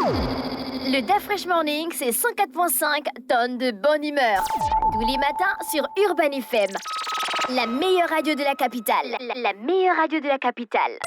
Le Da Fresh Morning, c'est 104.5 tonnes de bonne humeur. Tous les matins sur Urban FM. La meilleure radio de la capitale. La meilleure radio de la capitale.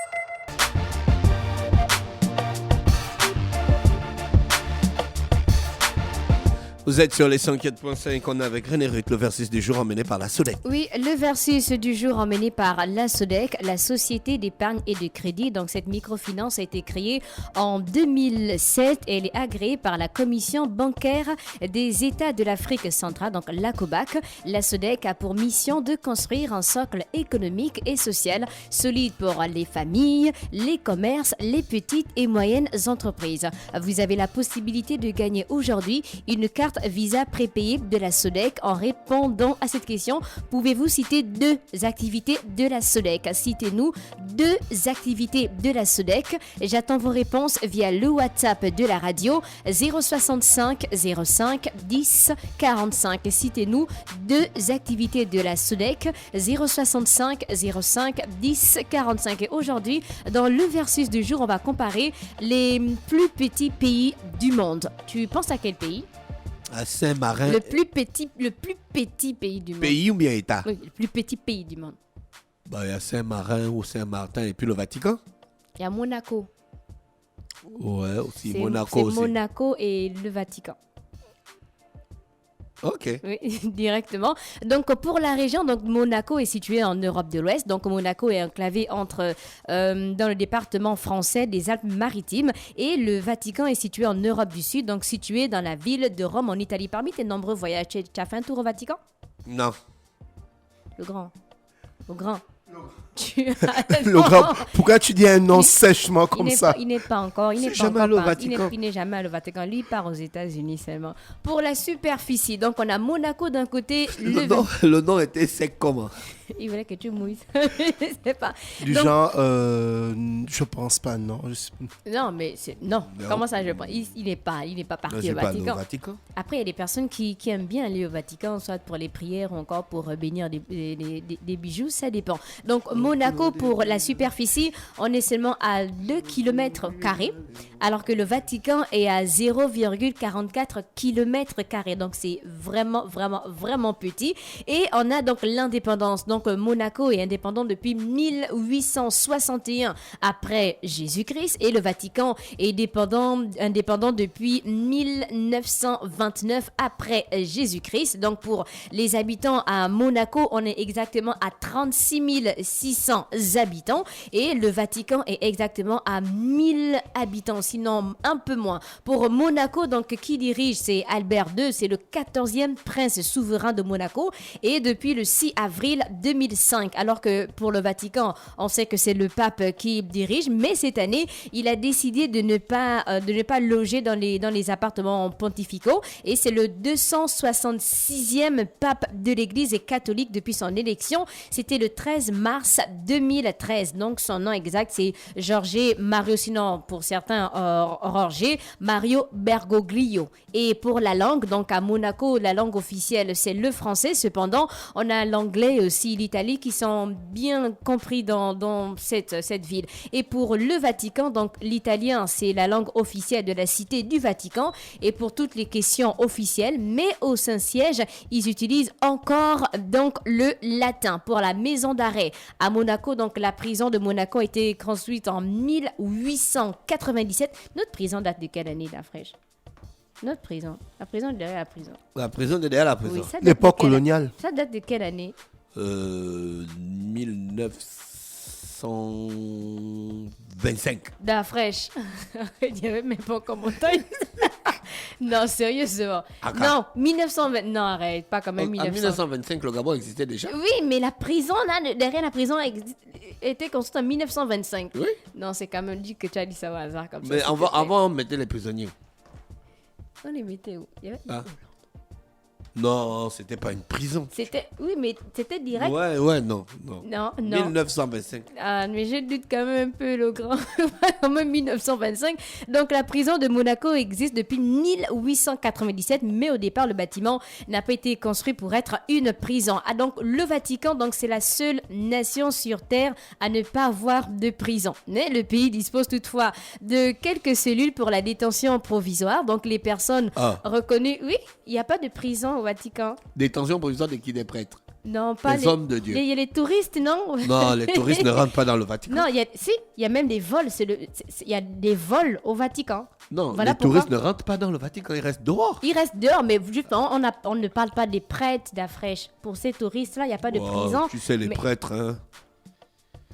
Vous êtes sur les 104.5, on est avec René Ruth, le versus du jour emmené par la SODEC. Oui, le versus du jour emmené par la SODEC, la Société d'épargne et de crédit. Donc, cette microfinance a été créée en 2007 et elle est agréée par la Commission bancaire des États de l'Afrique centrale, donc la COBAC. La SODEC a pour mission de construire un socle économique et social solide pour les familles, les commerces, les petites et moyennes entreprises. Vous avez la possibilité de gagner aujourd'hui une carte Visa prépayée de la SODEC. En répondant à cette question, pouvez-vous citer deux activités de la SODEC? Citez-nous deux activités de la SODEC. J'attends vos réponses via le WhatsApp de la radio 065 05 10 45. Citez-nous deux activités de la SODEC 065 05 10 45. Et aujourd'hui, dans le versus du jour, on va comparer les plus petits pays du monde. Tu penses à quel pays? À Saint-Marin. Le plus petit pays du monde. Pays ou bien État? Oui, le plus petit pays du monde. Bah, il y a Saint-Marin ou Saint-Martin et puis le Vatican. Il y a Monaco. Ouais, aussi. C'est Monaco aussi. Monaco et le Vatican. Ok. Oui, directement. Donc, pour la région, donc Monaco est situé en Europe de l'Ouest. Donc, Monaco est enclavé dans le département français des Alpes-Maritimes. Et le Vatican est situé en Europe du Sud, donc situé dans la ville de Rome, en Italie. Parmi tes nombreux voyages, tu as fait un tour au Vatican? Non. Le grand. Le grand. Pourquoi tu dis un nom sèchement comme ça? Il n'est pas encore. Il n'est jamais allé au Vatican. Il n'est jamais allé au Vatican. Lui, il part aux États-Unis seulement. Pour la superficie, donc on a Monaco d'un côté. Le nom était sec comment? Il voulait que tu mouilles. Je sais pas. Du Donc, genre, je pense pas, non. non, mais non. Comment ça, je pense? Il n'est pas parti au Vatican. Après, il y a des personnes qui aiment bien aller au Vatican, soit pour les prières ou encore pour bénir des bijoux, ça dépend. Donc, Monaco, pour la superficie, on est seulement à 2 km², alors que le Vatican est à 0,44 km². Donc, c'est vraiment, vraiment, vraiment petit. Et on a donc l'indépendance. Donc, Monaco est indépendant depuis 1861 après Jésus-Christ et le Vatican est indépendant depuis 1929 après Jésus-Christ. Donc, pour les habitants à Monaco, on est exactement à 36 600 habitants et le Vatican est exactement à 1000 habitants, sinon un peu moins. Pour Monaco, donc, qui dirige, c'est Albert II, c'est le 14e prince souverain de Monaco et depuis le 6 avril 2005, alors que pour le Vatican, on sait que c'est le pape qui dirige, mais cette année, il a décidé de ne pas loger dans les appartements pontificaux et c'est le 266e pape de l'Église catholique depuis son élection. C'était le 13 mars 2013. Donc, son nom exact, c'est Jorge Mario, sinon pour certains, Jorge Mario Bergoglio. Et pour la langue, donc à Monaco, la langue officielle, c'est le français. Cependant, on a l'anglais aussi, l'Italie, qui sont bien compris dans cette ville. Et pour le Vatican, donc l'italien, c'est la langue officielle de la cité du Vatican. Et pour toutes les questions officielles, mais au Saint-Siège, ils utilisent encore donc le latin. Pour la maison d'arrêt à Monaco, donc la prison de Monaco a été construite en 1897. Notre prison date de quelle année, la fraîche? Notre prison. La prison de derrière la prison. La prison de derrière la prison. Oui, ça date L'époque de quelle- coloniale. Ça date de quelle année? 1925. La fraîche. Il n'y avait même pas encore mon temps. Non, sérieusement. Non, 1920. Non, arrête, pas quand même En 1900. 1925, le Gabon existait déjà. Oui, mais la prison, là, derrière la prison, était construite en 1925. Oui. Non, c'est quand même dit que tu as dit ça au hasard comme Mais ça. avant, on mettait les prisonniers. On les mettait où? Il y avait... Ah. Non, c'était pas une prison. Oui, mais c'était direct. Ouais, non. Non. 1925. Ah, mais je doute quand même un peu, le grand. Quand même 1925. Donc, la prison de Monaco existe depuis 1897, mais au départ, le bâtiment n'a pas été construit pour être une prison. Ah, donc, le Vatican, donc, c'est la seule nation sur Terre à ne pas avoir de prison. Mais le pays dispose toutefois de quelques cellules pour la détention provisoire. Donc, les personnes reconnues... Oui, il n'y a pas de prison au Vatican. Détention provisoire de qui? Des prêtres? Non, pas les hommes de Dieu. Il y a les touristes, non? Non, les touristes ne rentrent pas dans le Vatican. Non, il y a même des vols. Il y a des vols au Vatican. Non, voilà les touristes ne rentrent pas dans le Vatican, ils restent dehors. Ils restent dehors, mais justement, on ne parle pas des prêtres d'Afrèche. Pour ces touristes-là, il n'y a pas de prison. Tu sais, les prêtres, hein.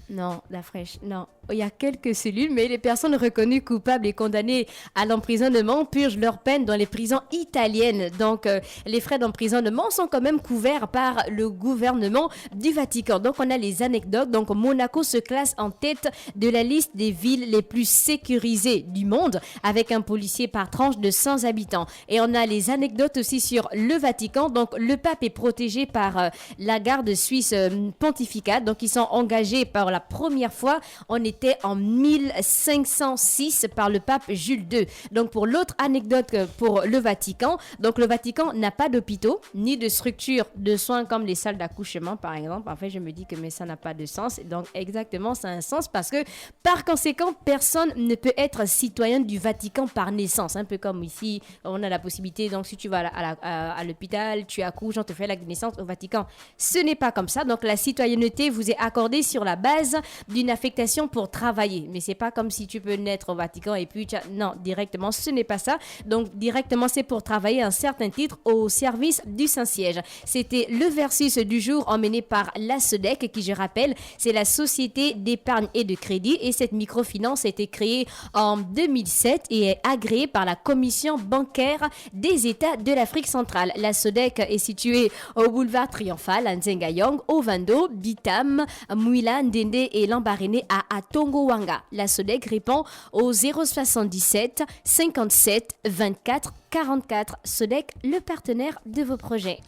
Non, d'Afrèche, non. Il y a quelques cellules, mais les personnes reconnues coupables et condamnées à l'emprisonnement purgent leur peine dans les prisons italiennes. Donc, les frais d'emprisonnement sont quand même couverts par le gouvernement du Vatican. Donc, on a les anecdotes. Donc, Monaco se classe en tête de la liste des villes les plus sécurisées du monde, avec un policier par tranche de 100 habitants. Et on a les anecdotes aussi sur le Vatican. Donc, le pape est protégé par la garde suisse pontificale. Donc, ils sont engagés par la première fois. On était en 1506 par le pape Jules II. Donc, pour l'autre anecdote pour le Vatican, donc le Vatican n'a pas d'hôpitaux ni de structures de soins comme les salles d'accouchement, par exemple. En fait, je me dis que mais ça n'a pas de sens. Donc, exactement, ça a un sens parce que, par conséquent, personne ne peut être citoyen du Vatican par naissance. Un peu comme ici, on a la possibilité, donc si tu vas à l'hôpital, tu accouches, on te fait l'acte de naissance au Vatican. Ce n'est pas comme ça. Donc, la citoyenneté vous est accordée sur la base d'une affectation pour travailler. Mais c'est pas comme si tu peux naître au Vatican et puis non, directement, ce n'est pas ça. Donc, directement, c'est pour travailler un certain titre au service du Saint-Siège. C'était le versus du jour emmené par la SODEC, qui, je rappelle, c'est la Société d'épargne et de crédit. Et cette microfinance a été créée en 2007 et est agréée par la Commission bancaire des États de l'Afrique centrale. La SODEC est située au boulevard Triomphal, à Nzengayong, au Vando, Bitam, Mouila, Ndende et Lambaréné à Tongowanga. La SODEC répond au 077 57 24 44. SODEC, le partenaire de vos projets.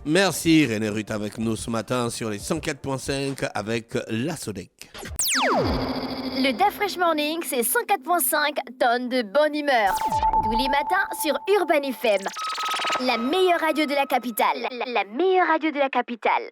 Merci René Ruth avec nous ce matin sur les 104.5 avec la SODEC. Le DAF Fresh Morning, c'est 104.5 tonnes de bonne humeur. Tous les matins sur Urban FM. La meilleure radio de la capitale. La meilleure radio de la capitale.